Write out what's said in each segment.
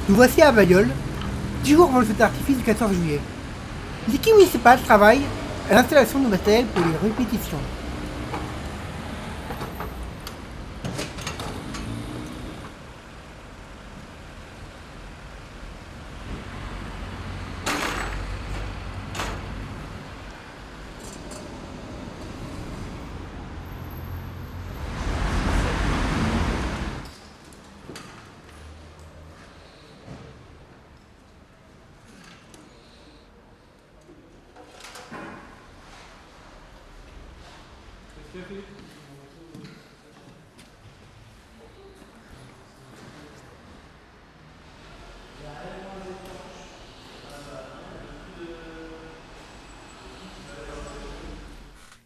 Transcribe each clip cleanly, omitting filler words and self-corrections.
Nous voici à Bailleul, 10 jours avant le feu d'artifice du 14 juillet. L'équipe municipale travaille à l'installation de matériel pour les répétitions.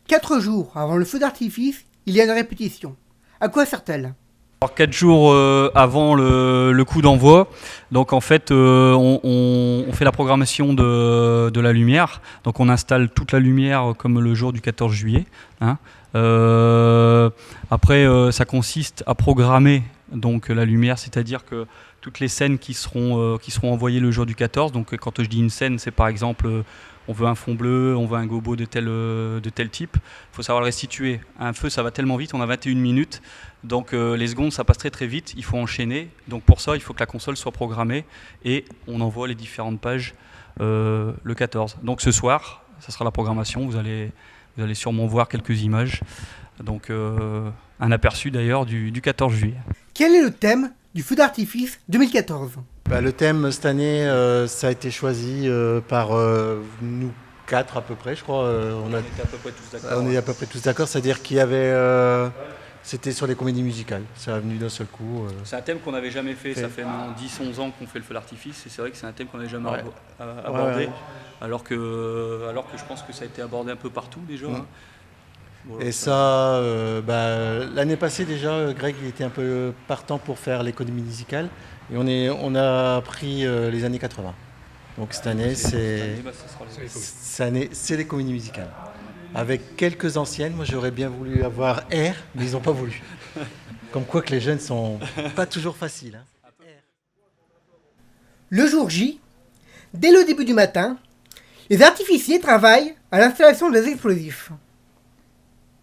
Quatre jours avant le feu d'artifice, il y a une répétition. À quoi sert-elle? Alors 4 jours avant le coup d'envoi, donc en fait on fait la programmation de la lumière, donc on installe toute la lumière comme le jour du 14 juillet. Hein. Après ça consiste à programmer donc la lumière, c'est-à-dire que toutes les scènes qui seront envoyées le jour du 14, donc quand je dis une scène, c'est par exemple on veut un fond bleu, on veut un gobo de tel type. Il faut savoir le restituer. Un feu, ça va tellement vite, on a 21 minutes. Donc les secondes, ça passe très très vite. Il faut enchaîner. Donc pour ça, il faut que la console soit programmée et on envoie les différentes pages le 14. Donc ce soir, ça sera la programmation. Vous allez sûrement voir quelques images. Donc un aperçu d'ailleurs du 14 juillet. Quel est le thème du feu d'artifice 2014? Le thème cette année, ça a été choisi par nous quatre à peu près, je crois. On était à peu près tous d'accord. On est à peu près tous d'accord, c'est-à-dire qu'il y avait... c'était sur les comédies musicales, ça a venu d'un seul coup. C'est un thème qu'on n'avait jamais fait, ça fait maintenant 10-11 ans qu'on fait le feu d'artifice, et c'est vrai que c'est un thème qu'on n'avait jamais abordé, alors que je pense que ça a été abordé un peu partout déjà. Hein. Voilà, et ça, l'année passée déjà, Greg il était un peu partant pour faire les comédies musicales, et on a pris les années 80. Donc cette année, c'est les comédies musicales. Avec quelques anciennes, moi j'aurais bien voulu avoir R, mais ils n'ont pas voulu. Comme quoi que les jeunes sont pas toujours faciles. Hein. Le jour J, dès le début du matin, les artificiers travaillent à l'installation des explosifs.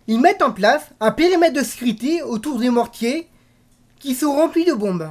Ils mettent en place un périmètre de sécurité autour des mortiers qui sont remplis de bombes.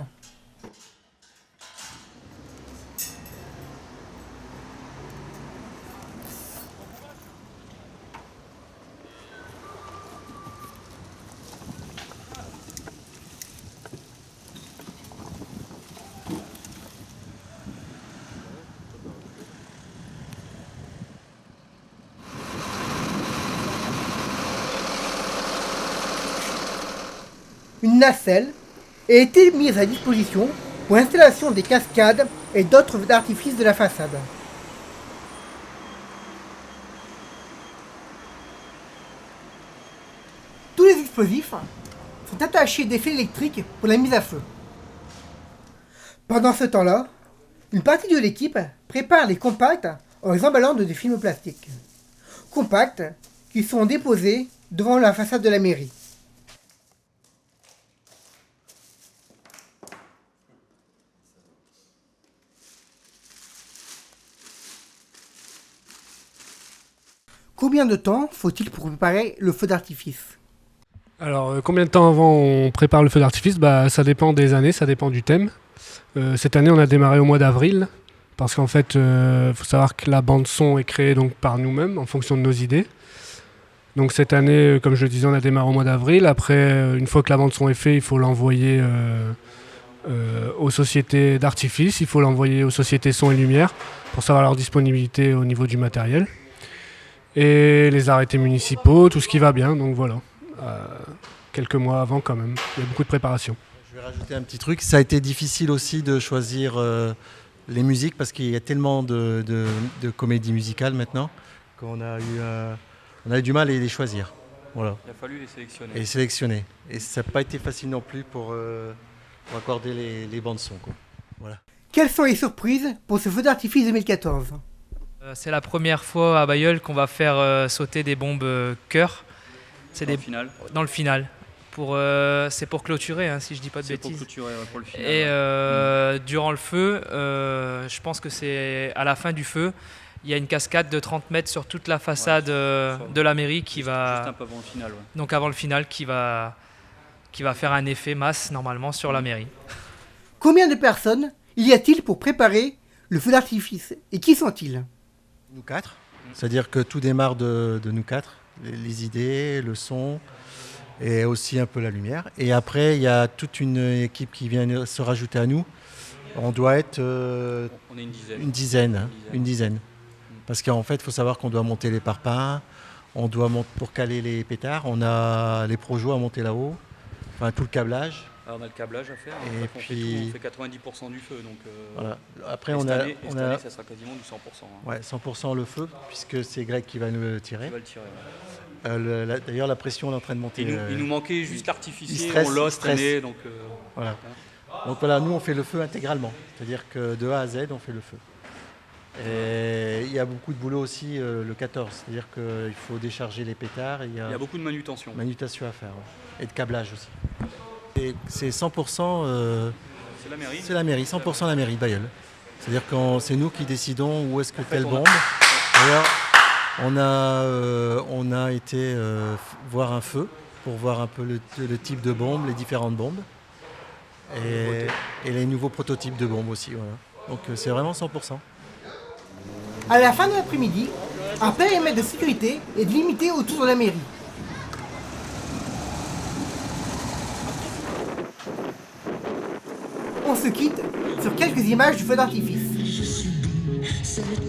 Une nacelle a été mise à disposition pour l'installation des cascades et d'autres feux d'artifice de la façade. Tous les explosifs sont attachés des fils électriques pour la mise à feu. Pendant ce temps-là, une partie de l'équipe prépare les compacts en les emballant de des films plastiques. Compacts qui sont déposés devant la façade de la mairie. Combien de temps faut-il pour préparer le feu d'artifice? Alors, combien de temps avant on prépare le feu d'artifice? Ça dépend des années, ça dépend du thème. Cette année, on a démarré au mois d'avril, parce qu'en fait, faut savoir que la bande-son est créée donc, par nous-mêmes, en fonction de nos idées. Donc cette année, comme je le disais, on a démarré au mois d'avril. Après, une fois que la bande-son est faite, il faut l'envoyer aux sociétés d'artifice, il faut l'envoyer aux sociétés son et lumière, pour savoir leur disponibilité au niveau du matériel. Et les arrêtés municipaux, tout ce qui va bien, donc voilà. Quelques mois avant quand même, il y a beaucoup de préparation. Je vais rajouter un petit truc, ça a été difficile aussi de choisir les musiques parce qu'il y a tellement de comédies musicales maintenant qu'on a eu du mal à les choisir. Voilà. Il a fallu les sélectionner. Et sélectionner. Et ça n'a pas été facile non plus pour accorder les bandes son. Quoi. Voilà. Quelles sont les surprises pour ce feu d'artifice 2014? C'est la première fois à Bailleul qu'on va faire sauter des bombes cœur. Dans le final. Dans le final. c'est pour clôturer, hein, si je dis pas de C'est pour bêtises. clôturer, ouais, pour le final. Et ouais. durant le feu, je pense que c'est à la fin du feu, il y a une cascade de 30 mètres sur toute la façade de la mairie qui Juste va, un peu avant le final. Ouais. donc avant le final, qui va faire un effet masse normalement sur la mairie. Combien de personnes y a-t-il pour préparer le feu d'artifice et qui sont-ils? Nous quatre. C'est-à-dire que tout démarre de nous quatre. Les idées, le son et aussi un peu la lumière. Et après, il y a toute une équipe qui vient se rajouter à nous. On doit être On est une dizaine. une dizaine. Parce qu'en fait, il faut savoir qu'on doit monter les parpaings, on doit pour caler les pétards, on a les projos à monter là-haut, enfin tout le câblage. Alors, on a le câblage à faire, Et on puis- fait 90% du feu. Donc, Voilà. Après, et on cette a, année, ça sera quasiment du 100%. Hein. ouais, 100% le feu, puisque c'est Greg qui va nous le tirer. On va le tirer. Ouais. D'ailleurs, la pression est en train de monter. Il nous manquait juste il l'artificier, stresse, on l'a il cette stresse. année. Donc, Voilà. Donc voilà, nous on fait le feu intégralement, c'est-à-dire que de A à Z on fait le feu. Et il y a beaucoup de boulot aussi le 14, c'est-à-dire qu'il faut décharger les pétards, et il y il y a beaucoup de manutention. manutention à faire, ouais. Et de câblage aussi. Et c'est 100%, C'est la mairie. c'est la mairie, 100% la mairie de Bailleul. C'est-à-dire que c'est nous qui décidons où est-ce que telle on a- bombe. D'ailleurs, on a été voir un feu pour voir un peu le type de bombe, les différentes bombes. Et les nouveaux prototypes de bombes aussi. Voilà. Donc c'est vraiment 100%. À la fin de l'après-midi, un périmètre de sécurité est délimité autour de la mairie. On se quitte sur quelques images du feu d'artifice. C'est le